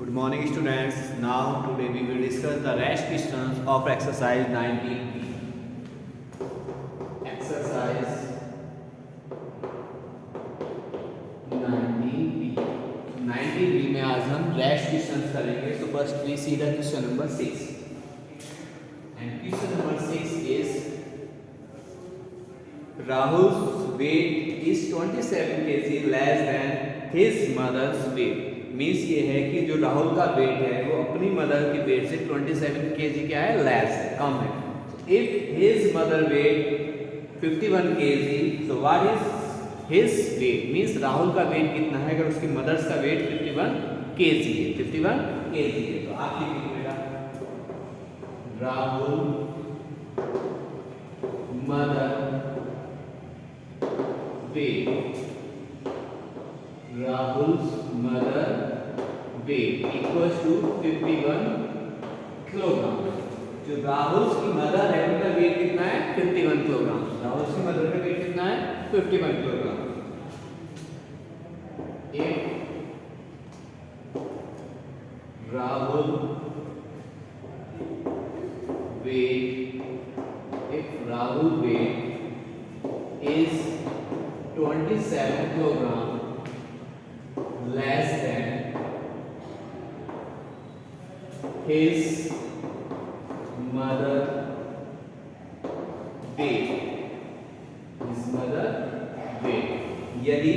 Good morning students. Now today we will discuss the rest questions of exercise 19B. Exercise 19B. 19B में आज हम rest questions करेंगे. So first we see the question number 6. And question number 6 is Rahul's weight is 27 kg less than his mother's weight. Means ये है कि जो राहुल का wait है वो अपनी मदर के वेट से 27 kg क्या है, लेस है, कम है. If his mother weight 51 kg, so what is his weight. Means Rahul का वेट कितना है अगर उसकी मदर्स का वेट 51 kg है. 51 kg है तो आप लिखिए बेटा Rahul mother weight. Rahul's mother weight equals to 51 kilogram. जो राहुल की मदर है उनका वेट कितना है, 51 किलोग्राम. राहुल की मदर का वेट कितना है, 51 kilogram. If Rahul weight is 27 kilogram less than his mother weight. यदि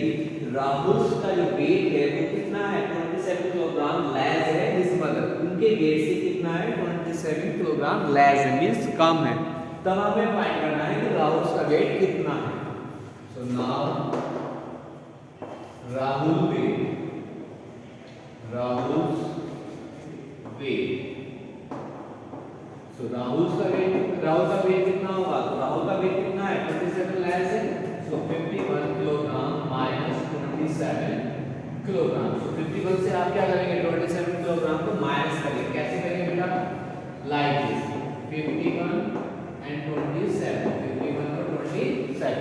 राहुल का जो वेट है वो कितना है, 27 किलोग्राम लेस है हिज मदर, उनके वेट से कितना है, 27 किलोग्राम लेस है, मीन्स कम है. तब हमें फाइंड करना है कि राहुल का वेट कितना है. सो नाउ राहुल वेट सो राहुल का वेट कितना होगा, तो राहुल का वेट कितना है, 27 लेस है. सो 51 किलोग्राम माइनस 27 किलोग्राम. सो 51 से आप क्या करेंगे, 27 किलोग्राम को माइनस करेंगे. कैसे करेंगे बेटा, लाइक दिस 51 एंड 27, 51 और 27.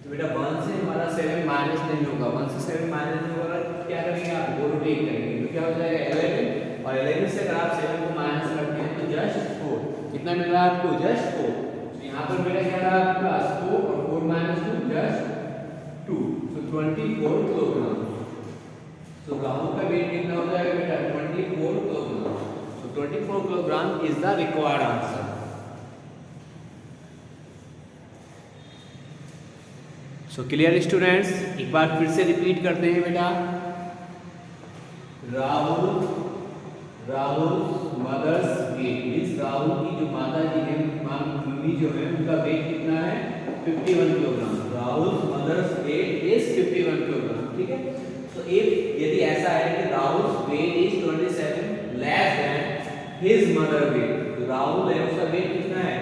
तो बेटा 1 से हमारा 7 माइनस नहीं होगा, 1 से 7 माइनस नहीं होगा. क्या करेंगे आप, वो रोटेट करेंगे तो क्या हो जाएगा 11. और 11 से अगर आप 7 को माइनस करते हैं तो जस्ट 4. कितना मिल रहा है आपको, जस्ट 4. तो यहाँ पर मेरा क्या रहा आपके पास 4 और 4 minus 2 just 2. So 24 kilogram. So Rahul का वेट कितना हो जाएगा बेटा, 24 kilogram. So 24 kilogram is the required answer. So clear students, एक बार फिर से रिपीट करते हैं बेटा. Rahul mother's weight means Rahul की जो माता जी है, मम्मी जो है, उनका वेट कितना है, 51 kilogram. Rahul mother's weight is 51 kilogram. ठीक है. तो यदि ऐसा है कि Rahul weight is 27 less than his mother weight, तो राहुल है उसका वेट कितना है,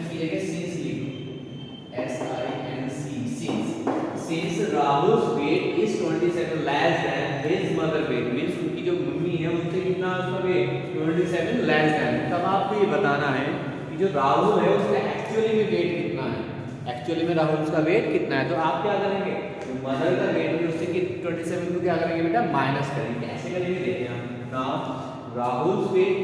की जगह सिंस लिखो, since Rahul's weight is 27 less than his mother weight means उनकी जो मम्मी है उनसे कितना उसका वेट 27 less than. तब आपको ये बताना है कि जो राहुल है उसका एक्चुअली में वेट कितना है. एक्चुअली में राहुल का वेट कितना है, तो आप क्या करेंगे, तो मदर का वेट है उससे कि 27 को क्या करेंगे बेटा, माइनस करेंगे. ऐसे करेंगे, देखिए आप now Rahul's weight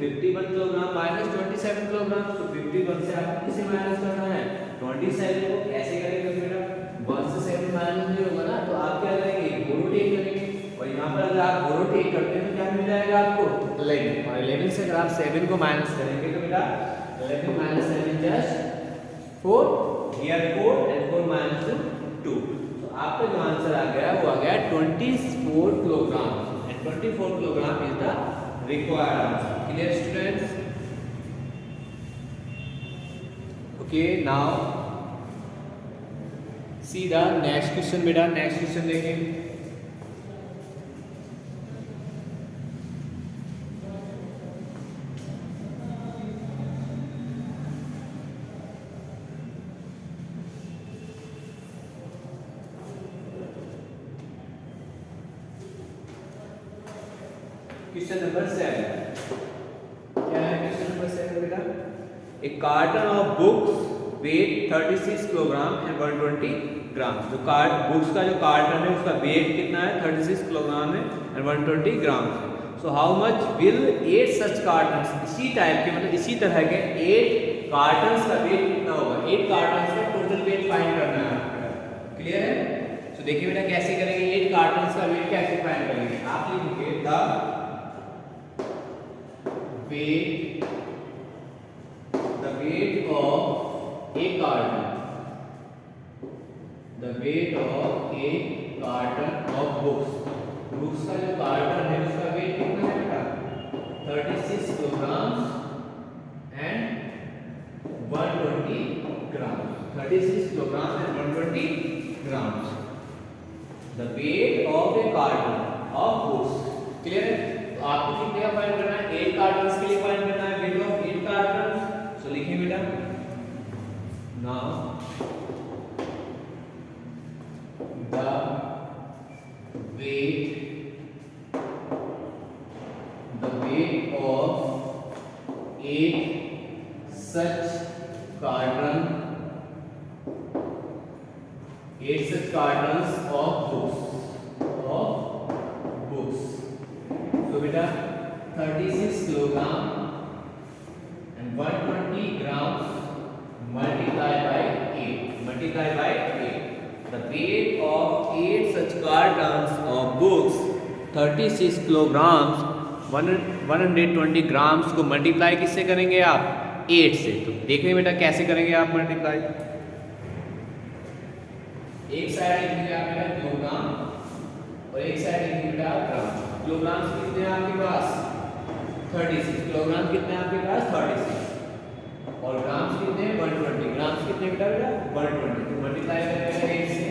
51 kilogram minus 27 kilogram. तो 51 से आपको किसे माइनस करना है, 27 को. कैसे करेंगे बेटा, 1 से 7 माइनस नहीं होगा ना, तो आप क्या करेंगे, वो रोटेट करेंगे. और यहाँ पर अगर आप वो रोटेट करते हैं तो क्या मिल जाएगा आपको, 11. और 11 से अगर आप 7 को माइनस करेंगे तो बेटा 11 minus 7 just 4. Here 4 and 4 minus 2. तो आपका जो आंसर आ गया वो आ गया 24 kilogram. And 24 kilogram is the required answer. Clear students. Okay, now see the next question बेटा. नेक्स्ट क्वेश्चन देखें. Question number 7. क्या है क्वेश्चन नंबर 7 बेटा, a carton of books weight 36 kilogram and 120 gram. जो बुक्स का जो कार्टन है उसका वेट कितना है 36 किलोग्राम है एंड 120 ग्राम है। सो how much will 8 such cottons, इसी टाइप के मतलब इसी तरह के 8 कार्टन्स का वेट कितना होगा, 8 कार्टन्स का टोटल वेट फाइंड करना है आपको। क्लियर है? तो देखिए बेटा कैसे करेंगे, 8 कार्टन्स का वेट कैसे फाइंड करेंगे। आप लिखेंगे the weight of a carton, the weight of a carton of books का जो कार्टन है उसका वेट कितना है बेटा 36 kilogram and 120 gram. 36 kilogram and 120 gram the weight of a carton of books। Clear है? तो आपको कितने का फाइंड करना है, 8 कार्टन्स के लिए फाइंड करना है weight of 8 कार्टन्स। तो लिखिए बेटा now the weight of 8 such cartons of books so beta 36 kilogram and 120 grams multiplied by 8 the weight of 8 such cartons of books 36 kilograms 120 grams को मल्टीप्लाई किससे करेंगे आप 8 से। तो देखिए बेटा कैसे करेंगे आप मल्टीप्लाई, एक साइड लिखेंगे आप बेटा किलोग्राम और एक साइड लिखेंगे बेटा ग्राम। किलोग्राम कितने हैं आपके पास 36, किलोग्राम कितने हैं आपके पास 36 और ग्राम्स कितने हैं 120, ग्राम्स कितने बेटा 120। तो मल्टीप्लाई करेंगे 8 से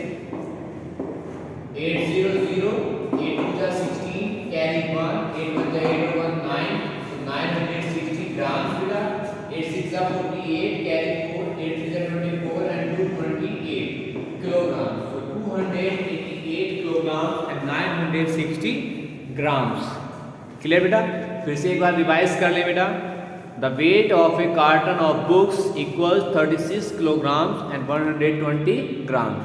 8 0 0 8 2 जा 16 कैरी 1 8 1 जा 8 1 9 तो 960 ग्राम्स बेटा 8 6 जा 48 कैरी 4 8 3 जा 24 and 228 kilogram. So 288 kilogram and 960 grams. Clear बेटा? फिर से एक बार रिवाइज कर ले बेटा। The weight of a carton of books equals 36 kilograms and 120 grams.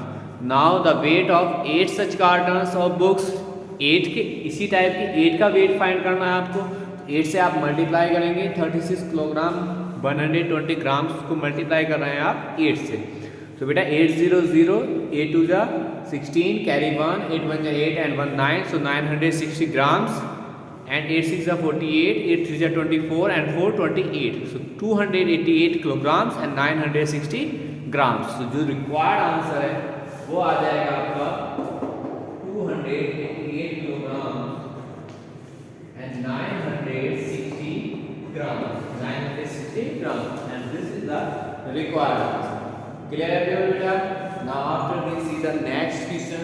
Now the weight of 8 such cartons of books, 8 के इसी टाइप की 8 का वेट फाइंड करना है आपको। 8 से आप मल्टीप्लाई करेंगे 36 किलोग्राम 120 ग्राम्स को मल्टीप्लाई कर रहे हैं आप 8 से। तो बेटा 8 0 0 8 2 जा 16 कैरी 1 8 1 जा 8 and 1 9 so 960 grams and 8 6 are 48 8 3 are 24 and 4 28 so 288 kilograms and 960 grams। so जो रिक्वायर्ड आंसर है वो आ जाएगा आपका 288 kilograms and 960 grams and this is the required answer। clear everyone बेटा? now after we see the next question,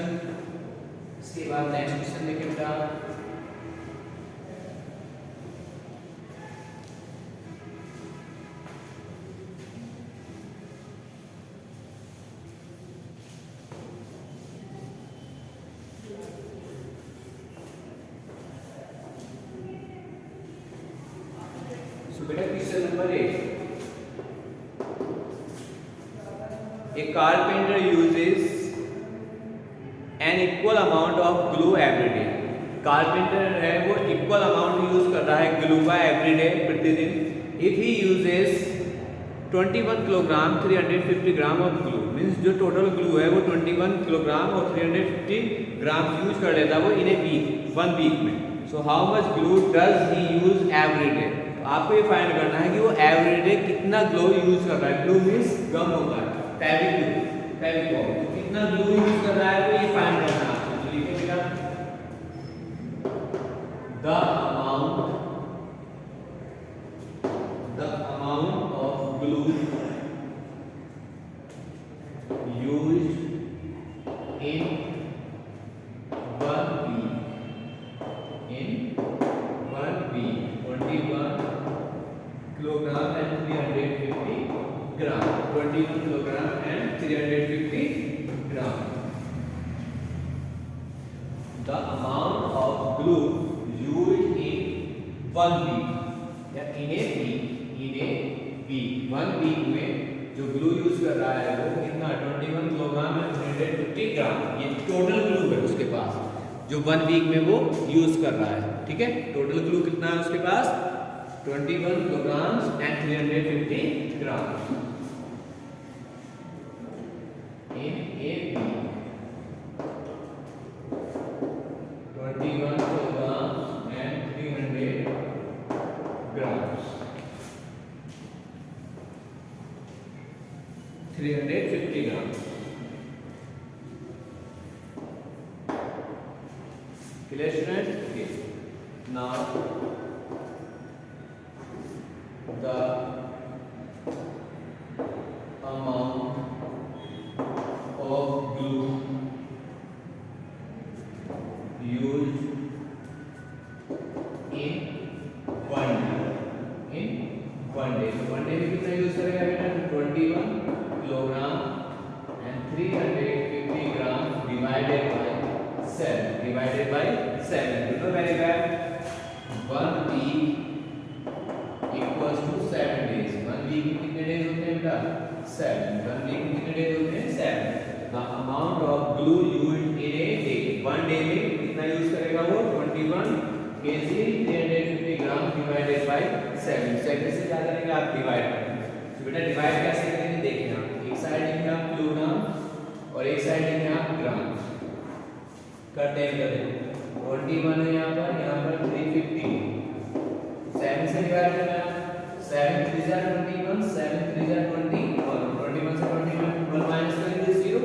इसके बाद next question देखिए बेटा। बेटा question number 8, a carpenter uses an equal amount of glue every day। Carpenter है वो equal amount use कर रहा है ग्लू का एवरी डे प्रतिदिन। If he uses 21 kilogram 350 gram of glue means जो टोटल ग्लू है वो 21 किलोग्राम और 350 ग्राम यूज कर लेता है वो इन ए वीक 1 वीक में। सो how much glue does he use every day. आपको ये फाइंड करना है कि वो एवरीडे कितना ग्लू यूज कर रहा है। ग्लू मींस गम होता है, फेविकॉल तो कितना ग्लू यूज कर रहा है तो ये फाइंड करना है आपको। तो लिखिए बेटा the amount of glue used in 1 week 21 kilogram and 350 gram 21 kilogram and 350 gram। the amount of glue used in 1 week या in a week 1 week में जो ग्लू यूज कर रहा है वो कितना 21 किलोग्राम एंड 350 ग्राम, ये टोटल ग्लू है उसके पास जो 1 वीक में वो यूज कर रहा है। ठीक है, टोटल ग्लू कितना है उसके पास 21 kilogram and 350 gram in a week. 21 kilogram and 300 grams, 350 grams. Clear students? Okay. Now the amount of glue used in 1 day. In 1 day, तो 1 day में कितना यूज करेगा बेटा 21 kilogram and 350 gram divided by 7, divided by 7, you know very well 1 week equals to 7 days. 1 week में कितने days होते हैं बेटा 7, 1 वीक में कितने डेज होते हैं 7। The amount of glue used in a day, 1 day में कितना यूज करेगा वो 21 kg 350 ग्राम डिवाइडेड बाय 7, 7 से क्या करेंगे आप डिवाइड करेंगे। तो बेटा डिवाइड कैसे करेंगे देखिए आप, एक साइड लिखेंगे आप किलोग्राम और एक साइड लिखेंगे आप ग्राम, करते हैं 21 है यहाँ पर 350, 7 से डिवाइड करना है, 7 3 जा 21, 7 3 जा 20 और 21 से 21 1 माइनस करेंगे 0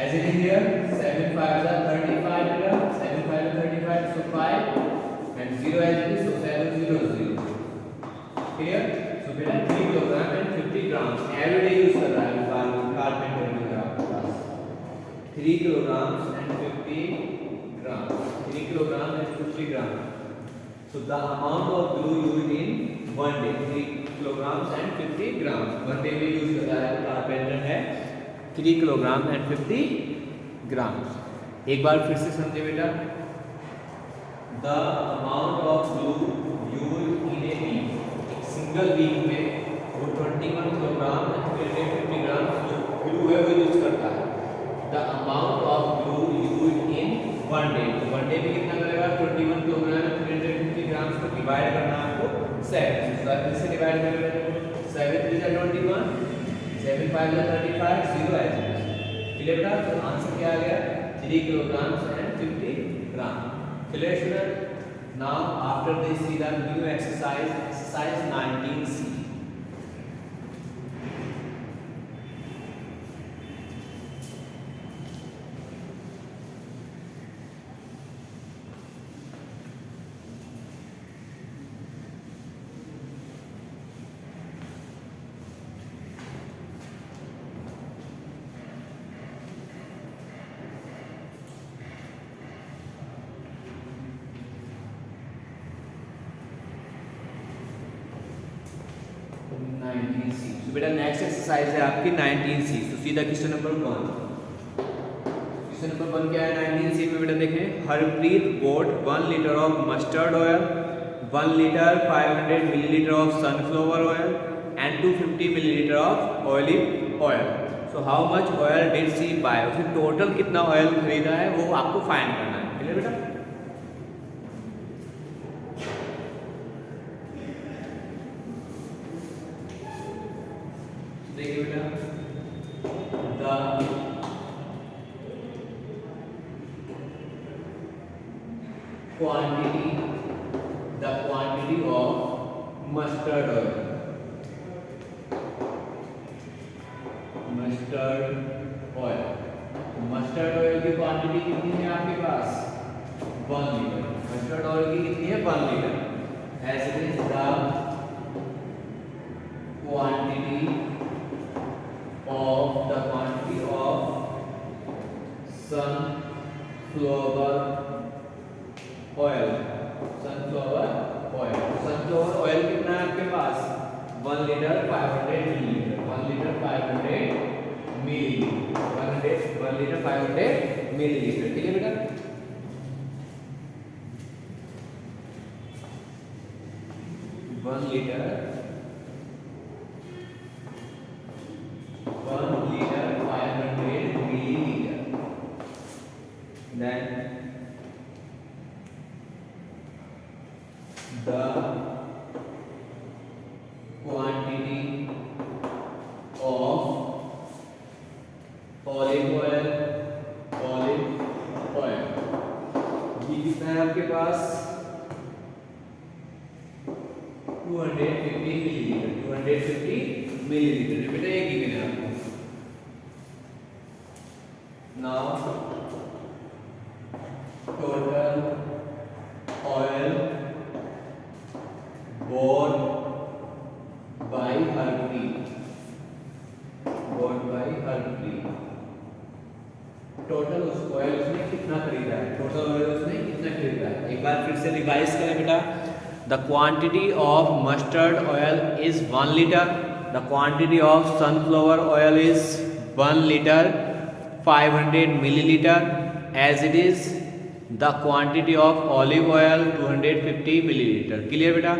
as it is here 7 5 are 35 here 7 5 are 35 so 5 and 0 as it is so 7 0 0 clear। so बेटा 3 kilogram and 50 gram every day use कर रहा है कारपेंटर में आपके पास 3 kilogram and 50 gram 3 kilogram and 50 gram. so the amount of glue used in 1 day 3 kilogram and 50 gram 1 day में use कर रहा है कारपेंटर है 3 किलोग्राम एंड 50 ग्राम। एक बार फिर से समझे बेटा, the amount of glue used in a week, single week में वो 21 किलोग्राम एंड 350 ग्राम जो ग्लू है वो यूज करता है। The amount of glue used in 1 day, तो 1 डे में कितना करेगा 21 किलोग्राम एंड 350 ग्राम को डिवाइड करना है आपको 7 से डिवाइड करेंगे 7 3 जा 21 7 5 जा 35 0 as it is। क्लियर बेटा, तो आंसर क्या आ गया 3 kilogram and 50 gram. Clear student. Now after this see the new exercise 19C। तो बेटा नेक्स्ट एक्सरसाइज है आपकी 19C। तो सीधा क्वेश्चन नंबर 1, क्वेश्चन नंबर 1 क्या है 19C में बेटा देखें, Harpreet bought 1 liter of mustard oil, 1 liter 500 milliliter of sunflower oil and 250 milliliter of olive oil। so how much oil did she buy, उसने टोटल कितना ऑयल खरीदा है वो आपको फाइंड करना है। क्लियर बेटा, देखिए बेटा the quantity of mustard oil mustard oil की क्वांटिटी कितनी है आपके पास 1 लीटर। मस्टर्ड ऑयल की कितनी है 1 litre. As it is the quantity of sunflower oil sunflower oil कितना है आपके पास 1 litre 500 millilitre 1 litre 500 millilitre 1 litre 500 millilitre. ठीक है बेटा, one litre then the quantity of olive oil ये कितना है आपके पास 250 मिलीलीटर बेटा एक ही मिला आपको। Now total oil bought by Harpreet total उसको ऑयल उसने कितना खरीदा है, टोटल ऑयल उसने कितना खरीदा है। एक बार फिर से रिवाइज करें बेटा। The quantity of mustard oil is 1 litre, the quantity of sunflower oil is 1 litre 500 millilitre, as it is the quantity of olive oil 250 millilitre. Clear बेटा।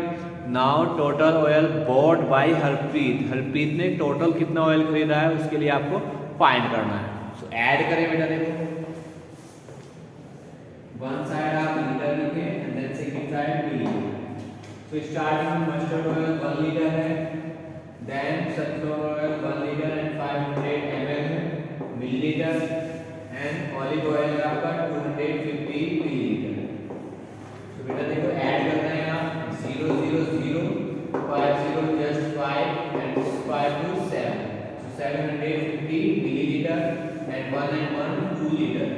Now total oil bought by Harpreet ने total कितना oil खरीदा है उसके लिए आपको find करना है। सो ऐड करें बेटा, देखो वन साइड आप लीटर लिखें and then second side millilitre. So starting में मस्टर्ड ऑयल 1 लीटर है, then sunflower oil 1 litre and 500 ml millilitre, and olive oil आपका 250 मिलीलीटर। तो बेटा देखो ऐड करना है आप 0 0 0 5 0 just 5 and 5 to 7, so 750 millilitre and 1 and 1 2 litre.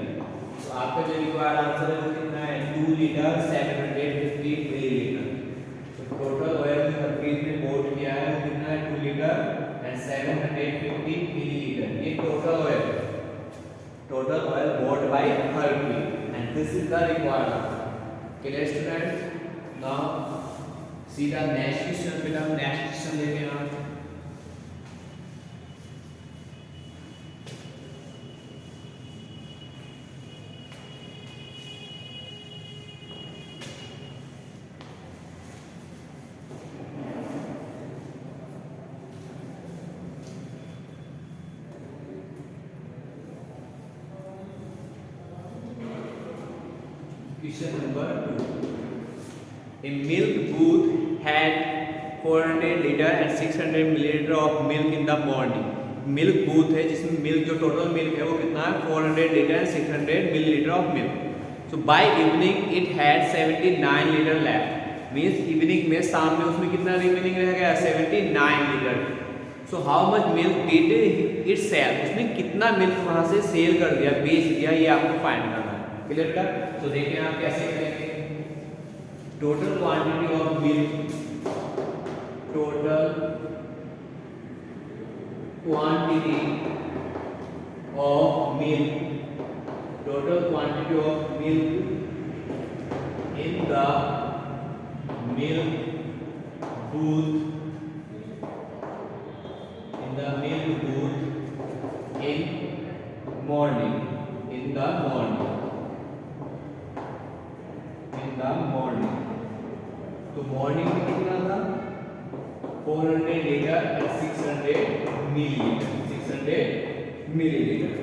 तो आपका जो रिक्वायर्ड आंसर है वो कितना है 2 लीटर 750 मिलीलीटर। तो टोटल ऑयल जो हरप्रीत ने बोट किया है वो कितना है 2 लीटर एंड 750 मिलीलीटर। ये total oil bought by Harpreet and this is the required answer. Clear students? Now see the next question बेटा। नेक्स्ट क्वेश्चन लेते हैं आप। Question number 2. A milk booth had 400 liter and 600 milliliter of milk in the morning. Milk booth है जिसमें milk जो total milk है वो कितना है 400 litre and 600 millilitre of milk. So by evening it had 79 litre left, means evening में शाम में उसमें कितना रिमेनिंग रह गया 79 litre. So how much milk did it sell, उसने कितना मिल्क वहां से सेल कर दिया, बेच दिया, ये आपको फाइंड करना है। क्लियर बेटा। तो देखिए आप कैसे करेंगे। Total quantity of milk, total quantity of milk, total quantity of milk in the milk booth, in the milk booth in morning, in the morning, in the morning. तो मॉर्निंग में कितना था 400 litre and 600 millilitre, 600 millilitre.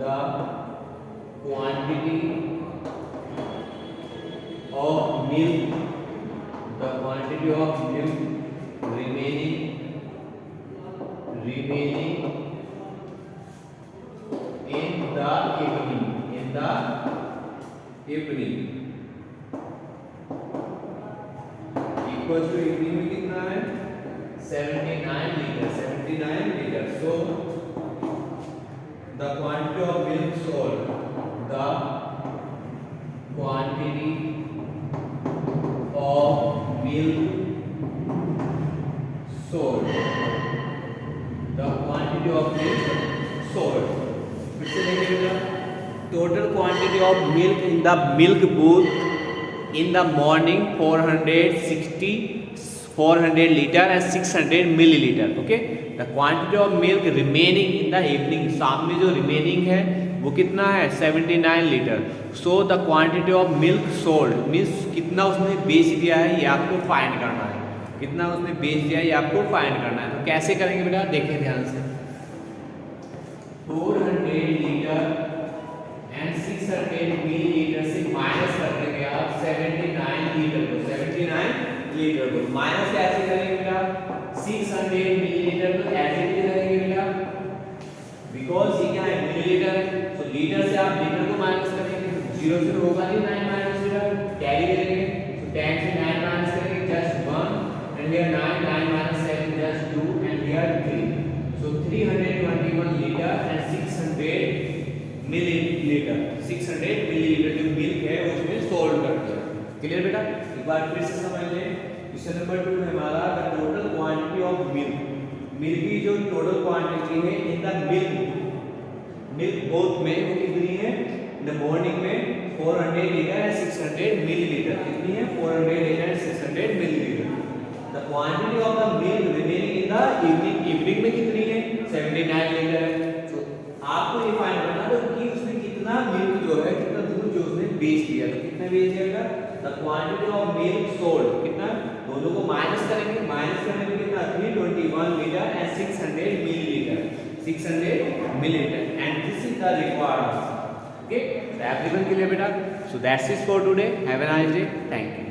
The quantity of milk, the quantity of milk remaining in the evening, in the evening equals to evening में कितना है 79 litre, 79 litre. So the quantity of milk sold, the quantity of milk sold, the quantity of milk sold। फिर से देखिएगा, total quantity of milk in the milk booth in the morning 400 liter and 600 milliliter। okay, the quantity of milk remaining in the evening, शाम में जो remaining है वो कितना है 79 litre. so the quantity of milk sold means कितना उसने बेच दिया है ये आपको फाइंड करना है, कितना उसने बेच दिया ये आपको फाइंड करना है। तो कैसे करेंगे बेटा, देखें ध्यान से। 400 लीटर एंड 600 मिलीलीटर से माइनस कर देंगे आप 79 लीटर को, 79 लीटर को माइनस कैसे करेंगे बेटा, 600 मिलीलीटर तो ऐसे ही करेंगे बेटा, बिकॉज ये क्या है मिलीलीटर है, तो लीटर से आप लीटर को माइनस करेंगे, 0 से होगा नहीं 9 माइनस लीटर, कैरी करेंगे, तो 10 से 9 माइनस करेंगे just 1 and here 9 9 minus 7 just 2 and here 3, so 321 liter and 600 milliliter, 600 milliliter जो मिल्क है उसमें सोल्व करते हैं। क्लियर बेटा, एक बार फिर से समझ लें। क्वेश्चन नंबर 2 है हमारा the total quantity of milk, milk की जो टोटल क्वांटिटी है इन द मिल्क बोथ में वो कितनी है, इन द मॉर्निंग में 400 लीटर एंड 600 मिलीलीटर, कितनी है 400 litre and 600 millilitre. The quantity of the milk remaining in the evening, evening में कितनी है 79 लीटर है। तो आपको ये फाइंड करना है कि उसने कितना मिल्क जो है, कितना दूध जो उसने बेच दिया, तो कितना बेच दिया, the quantity of milk sold, कितना, दोनों को माइनस करेंगे, माइनस करने में कितना 321 litre and 600 millilitre, 600 millilitre and this is the required answer. Okay, तो एवरीवन क्लियर बेटा, so that's it for today, have a nice day, thank you.